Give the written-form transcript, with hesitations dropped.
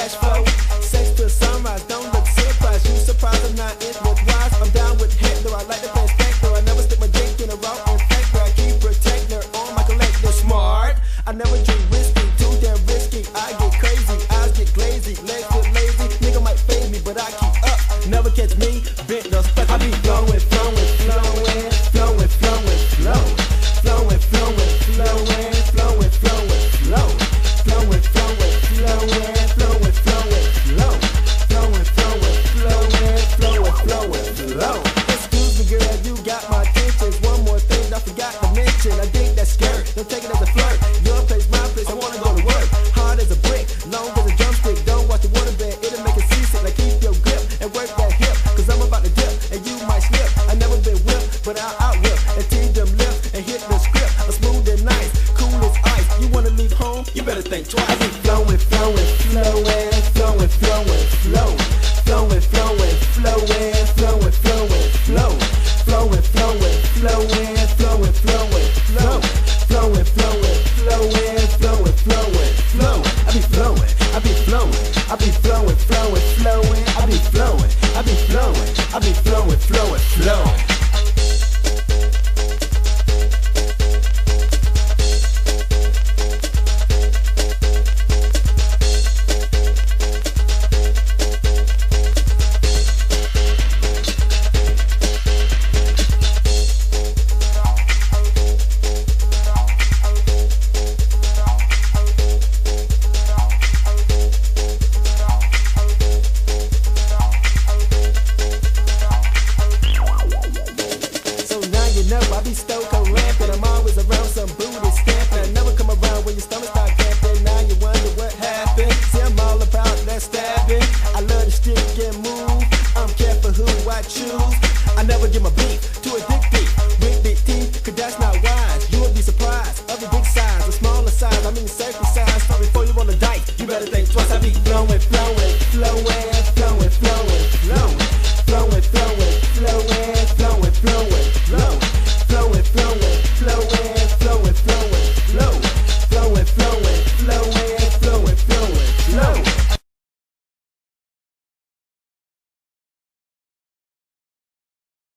cash flow. Sex till sunrise, don't look surprised. You surprised I'm not in with wise. I'm down with Hitler, I like to play Spectre. I never stick my dick in a raw infector. I keep protector on my collector. Smart, I never drink whiskey, too damn risky. I get crazy, eyes get glazy, legs get lazy. Nigga might fade me, but I keep up. Never catch me, bent or stuck. I be flowin', flowin', flowin', flowin', flowin', flow. Flowin', flowin', flowin', flowin', flowin', flow. Flowin', flowin', flowin', flowin', flowin', flow. Flowin', flowin', flowin', flowin', flowin', flow. Excuse me, girl, you got my attention. One more thing I forgot to mention. I think that's scary. Don't take it as a flirt. Your place, my place. I wanna go to work. Hard as a brick, long as a drumstick. Don't watch the water bed. It'll make it seasick. Like keep your grip and work that hip. Cause I'm about to dip and you might slip. I never been whipped, but I'll out-whip and tease them lips and hit the script. I'm smooth and nice, cool as ice. You wanna leave home? You better think twice. I be flowin', flowin', flowin', flowin', flowin', flow. Flowin', flowin', flowin', flowin', flowin', flow. Flowin', flowin', flowin', flowin', flowin', flow. Flowin', flowin', flowin', flowin', flowin', flow. I be flowin', I be flowin', I be flowin', flowin', flowin', I be flowin', I be flowin', I be flowin', flowin', flowin'. I be stoked on ramping. I'm always around some booty stamping. I never come around when your stomach start cramping. Now you wonder what happened. See, I'm all about that stabbing. I love to stick and move. I'm careful who I choose. I never give my beat to a dick beat with big teeth, cause that's not wise. You will be surprised of the big size, the smaller size. I mean circle size. So before you roll the dice, you better think twice. I be flowin', flowin', flowin', flowin', flowin', flowin'.